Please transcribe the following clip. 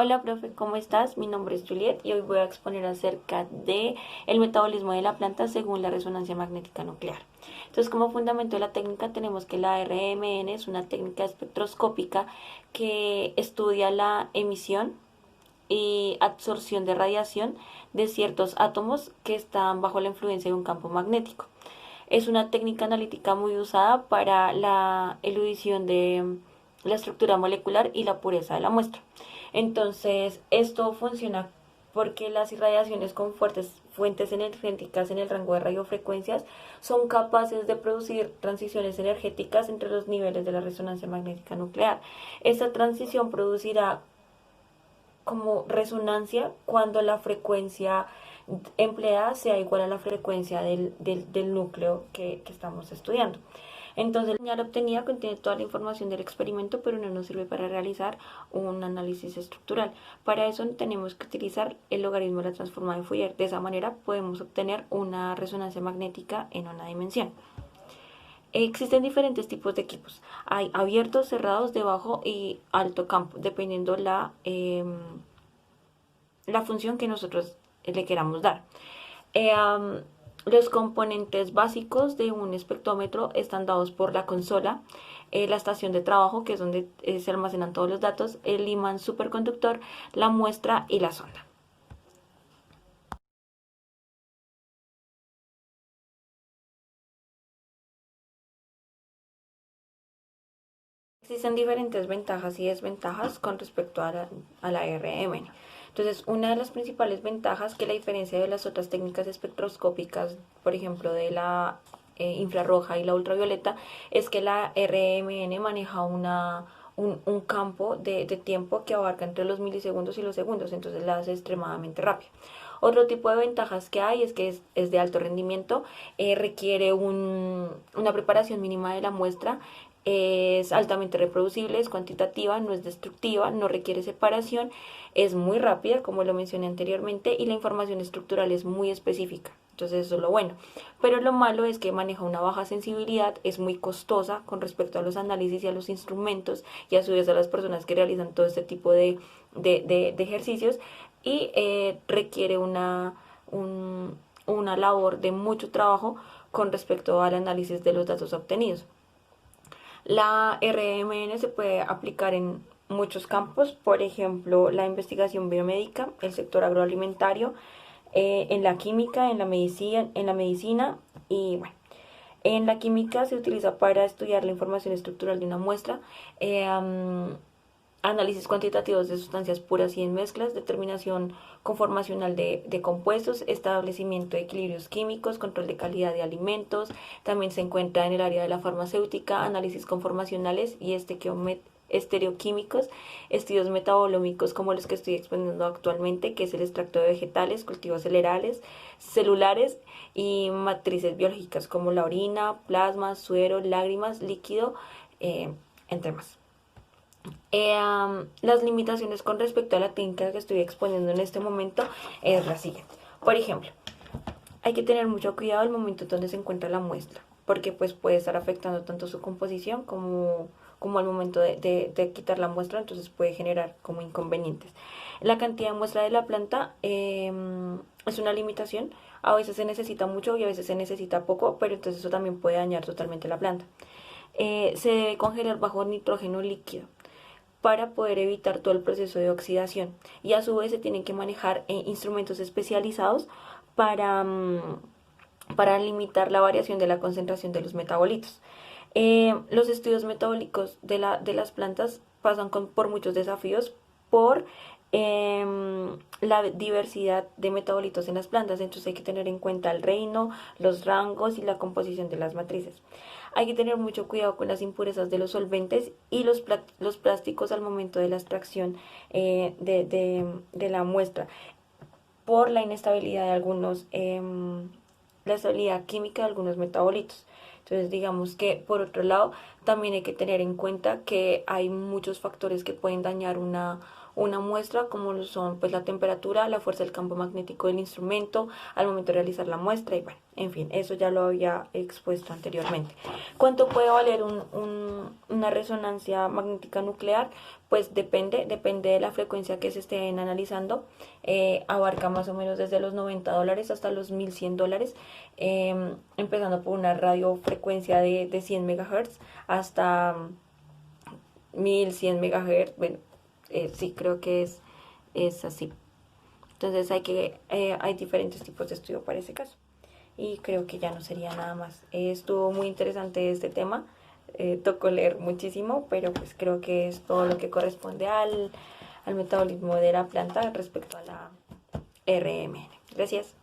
Hola, profe, ¿cómo estás? Mi nombre es Juliet y hoy voy a exponer acerca de el metabolismo de la planta según la resonancia magnética nuclear. Entonces, como fundamento de la técnica tenemos que la RMN es una técnica espectroscópica que estudia la emisión y absorción de radiación de ciertos átomos que están bajo la influencia de un campo magnético. Es una técnica analítica muy usada para la eludición de la estructura molecular y la pureza de la muestra. Entonces, esto funciona porque las irradiaciones con fuertes fuentes energéticas en el rango de radiofrecuencias son capaces de producir transiciones energéticas entre los niveles de la resonancia magnética nuclear. Esta transición producirá como resonancia cuando la frecuencia empleada sea igual a la frecuencia del núcleo que estamos estudiando. Entonces, la señal obtenida contiene toda la información del experimento, pero no nos sirve para realizar un análisis estructural. Para eso tenemos que utilizar el logaritmo de la transforma de Fourier. De esa manera podemos obtener una resonancia magnética en una dimensión. Existen diferentes tipos de equipos. Hay abiertos, cerrados, de bajo y alto campo, dependiendo la función que nosotros le queramos dar. Eh, um, los componentes básicos de un espectrómetro están dados por la consola, la estación de trabajo, que es donde se almacenan todos los datos, el imán superconductor, la muestra y la sonda. Existen diferentes ventajas y desventajas con respecto a la RMN. Entonces, una de las principales ventajas que la diferencia de las otras técnicas espectroscópicas, por ejemplo, de la infrarroja y la ultravioleta, es que la RMN maneja un campo de tiempo que abarca entre los milisegundos y los segundos, entonces la hace extremadamente rápida. Otro tipo de ventajas que hay es que es de alto rendimiento, requiere una preparación mínima de la muestra, es altamente reproducible, es cuantitativa, no es destructiva, no requiere separación, es muy rápida, como lo mencioné anteriormente, y la información estructural es muy específica. Entonces eso es lo bueno. Pero lo malo es que maneja una baja sensibilidad, es muy costosa con respecto a los análisis y a los instrumentos y a su vez a las personas que realizan todo este tipo de ejercicios y requiere una labor de mucho trabajo con respecto al análisis de los datos obtenidos. La RMN se puede aplicar en muchos campos, por ejemplo, la investigación biomédica, el sector agroalimentario, en la química, en la medicina y bueno. En la química se utiliza para estudiar la información estructural de una muestra, análisis cuantitativos de sustancias puras y en mezclas, determinación conformacional de compuestos, establecimiento de equilibrios químicos, control de calidad de alimentos. También se encuentra en el área de la farmacéutica, análisis conformacionales y estereoquímicos, estudios metabolómicos como los que estoy exponiendo actualmente, que es el extracto de vegetales, cultivos celulares y matrices biológicas como la orina, plasma, suero, lágrimas, líquido, entre más. Las limitaciones con respecto a la técnica que estoy exponiendo en este momento es la siguiente. Por ejemplo, hay que tener mucho cuidado al momento donde se encuentra la muestra, porque pues puede estar afectando tanto su composición como al momento de quitar la muestra, entonces puede generar como inconvenientes. La cantidad de muestra de la planta es una limitación, a veces se necesita mucho y a veces se necesita poco, pero entonces eso también puede dañar totalmente la planta. Se debe congelar bajo nitrógeno líquido para poder evitar todo el proceso de oxidación. Y a su vez se tienen que manejar instrumentos especializados para, para limitar la variación de la concentración de los metabolitos. Los estudios metabólicos de las plantas pasan por muchos desafíos por la diversidad de metabolitos en las plantas, entonces hay que tener en cuenta el reino, los rangos y la composición de las matrices. Hay que tener mucho cuidado con las impurezas de los solventes y los plásticos al momento de la extracción de la muestra por la inestabilidad de algunos, la estabilidad química de algunos metabolitos. Entonces, digamos que por otro lado, también hay que tener en cuenta que hay muchos factores que pueden dañar una muestra, como lo son pues la temperatura, la fuerza del campo magnético del instrumento al momento de realizar la muestra y bueno, en fin, eso ya lo había expuesto anteriormente. ¿Cuánto puede valer una resonancia magnética nuclear? Pues depende de la frecuencia que se estén analizando. Abarca más o menos desde los $90 hasta los $1,100, empezando por una radiofrecuencia de 100 MHz hasta 1,100 MHz. Bueno, sí, creo que es así. Entonces hay diferentes tipos de estudio para ese caso. Y creo que ya no sería nada más. Estuvo muy interesante este tema. Tocó leer muchísimo, pero pues creo que es todo lo que corresponde al metabolismo de la planta respecto a la RMN. Gracias.